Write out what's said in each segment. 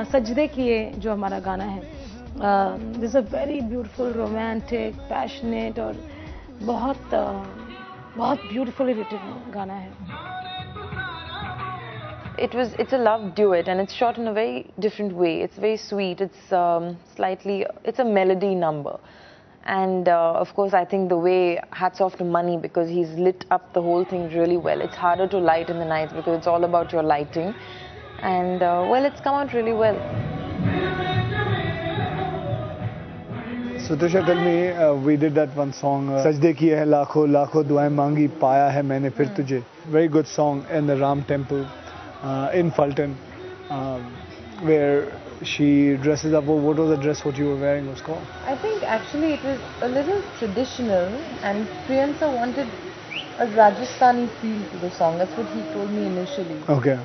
सजदे किए जो हमारा गाना है, this a very beautiful romantic passionate और बहुत ब्यूटीफुली रिटन गाना है. It's a love duet and it's shot in a very different way. It's very sweet. It's a melody number. And of course, I think the way, hats off to Mani, because he's lit up the whole thing really well. It's harder to light in the nights because it's all about your lighting. And well, it's come out really well. So Trisha, tell me, we did that one song, Sajde kiye hai lakho, lakho duaein maangi, paya hai maine phir tujhe. Very good song in the Ram Temple in Fulton, where she dresses up. What was the dress what you were wearing was called? I think actually it was a little traditional, and Priyansa wanted a Rajasthani feel to the song. That's what he told me initially. Okay.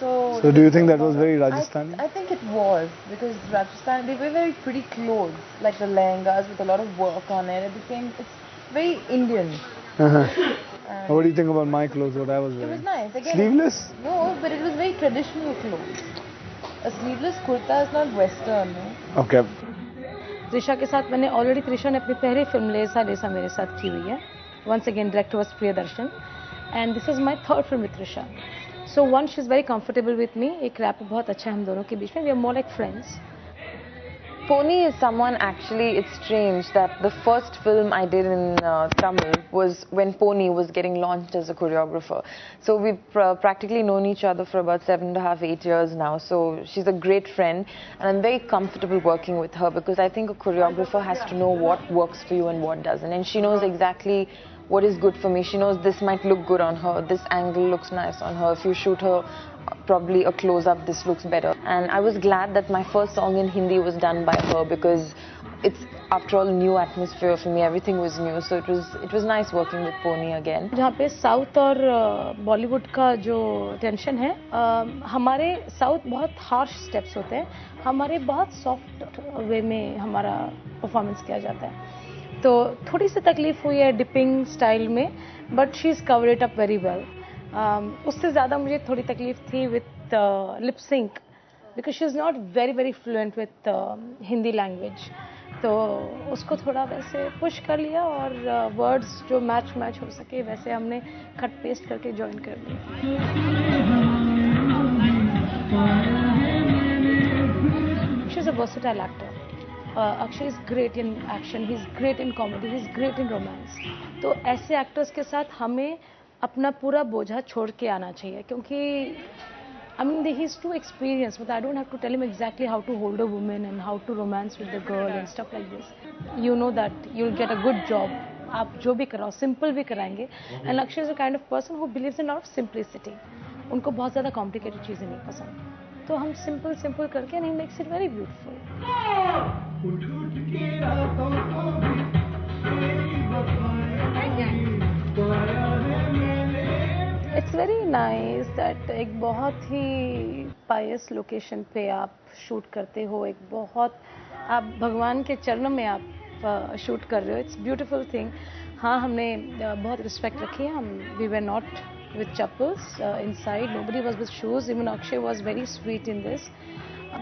So do you think that was very Rajasthani? I think it was, because Rajasthan, they wear very pretty clothes, like the lehengas with a lot of work on it. It's very Indian. What do you think about my clothes, what I was wearing? It was nice. Again, sleeveless? No, but it was very traditional clothes. A sleeveless kurta is not Western, no? Okay. Trisha के साथ मैंने already, Trisha ने अपनी पहली film लेसा लेसा मेरे साथ की हुई है. Once again director was Priyadarshan, and this is my third film with Trisha. So one, she is very comfortable with me. एक रैप बहुत अच्छा है हम दोनों के बीच में. We are more like friends. Pony is someone, actually, it's strange that the first film I did in Tamil was when Pony was getting launched as a choreographer. So we've practically known each other for about 7.5, 8 years now. So she's a great friend, and I'm very comfortable working with her because I think a choreographer has to know what works for you and what doesn't. And she knows exactly what is good for me. She knows this might look good on her, this angle looks nice on her. If you shoot her probably a close-up, this looks better. And I was glad that my first song in Hindi was done by her, because it's, after all, new atmosphere for me. Everything was new, so it was nice working with Pony again. जहाँ पे south और बॉलीवुड का जो tension है, हमारे south बहुत harsh steps होते हैं, हमारे बहुत सॉफ्ट वे में हमारा परफॉर्मेंस किया जाता है. तो थोड़ी सी तकलीफ हुई है डिपिंग स्टाइल में, but she is cover it up very well. उससे ज़्यादा मुझे थोड़ी तकलीफ थी with lip sync, because she is not very fluent with Hindi language. तो उसको थोड़ा वैसे पुश कर लिया, और वर्ड्स जो मैच हो सके वैसे हमने कट पेस्ट करके ज्वाइन कर लिया. She is a versatile actor. Akshay is great in action, he is great in comedy, he is great in romance. तो ऐसे एक्टर्स के साथ हमें अपना पूरा बोझा छोड़ के आना चाहिए, क्योंकि I mean, he's too experienced, but I don't have to tell him exactly how to hold a woman and how to romance with the girl and stuff like this. You know that you'll get a good job. आप जो भी कराओ, simple भी कराएंगे. And Akshay is a kind of person who believes in a lot of simplicity. उनको बहुत ज़्यादा complicated चीज़ें नहीं पसंद. तो हम सिंपल करके, and he makes it very beautiful. It's very nice that एक बहुत ही पायस लोकेशन पे आप शूट करते हो, एक बहुत आप भगवान के चरणों में आप शूट कर रहे हो. It's beautiful thing. हाँ, हमने बहुत रिस्पेक्ट रखी है. हम we were not with chappals inside, nobody was with shoes. Even Akshay was very sweet in this.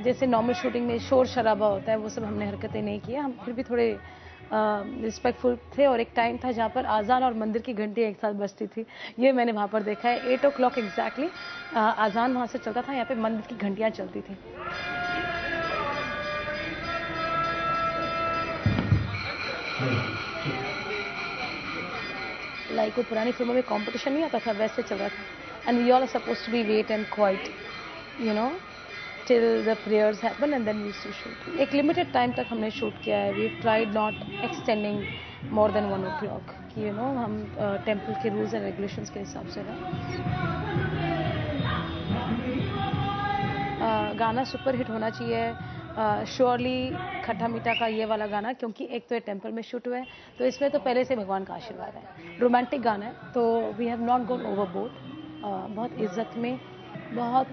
जैसे नॉर्मल शूटिंग में शोर शराबा होता है, वो सब हमने हरकतें नहीं किया. हम फिर भी थोड़े रिस्पेक्टफुल थे. और एक टाइम था जहाँ पर आज़ान और मंदिर की घंटी एक साथ बजती थी. ये मैंने वहाँ पर देखा है. 8 o'clock एग्जैक्टली आज़ान वहाँ से चलता था, यहाँ पे मंदिर की घंटियाँ चलती थी. लाइक वो पुरानी फिल्मों में कंपटीशन नहीं आता था, वैसे चल रहा था. And we all are supposed to be wait and quiet, you know, till the prayers happen and then we used to shoot. एक limited time तक हमने shoot किया है. We tried not extending more than 1 o'clock. You know, हम temple के rules and regulations के हिसाब से रहे. गाना सुपर हिट होना चाहिए. श्योरली खट्टा मीठा का ये वाला गाना, क्योंकि एक तो ये टेम्पल में शूट हुआ है, तो इसमें तो पहले से भगवान का आशीर्वाद है. रोमांटिक गाना है, तो we have not gone overboard. बहुत इज्जत में, बहुत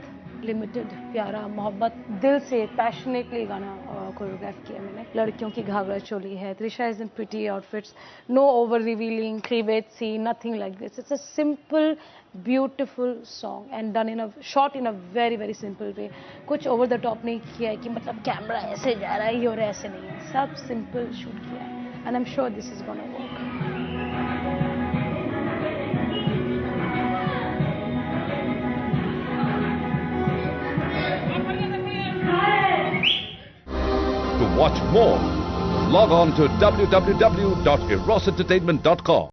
लिमिटेड प्यारा मोहब्बत दिल से पैशनेटली गाना कोरियोग्राफ किया मैंने. लड़कियों की घाघरा चोली है. Trisha is in pretty outfits, no over revealing cleavage scene, nothing like this. It's a simple beautiful song and done in a shot in a very simple way. कुछ over the top नहीं किया है कि मतलब camera ऐसे जा रहा है और ऐसे नहीं है. सब simple shoot किया है and I'm sure this is gonna work. To watch more, log on to www.erosentertainment.com.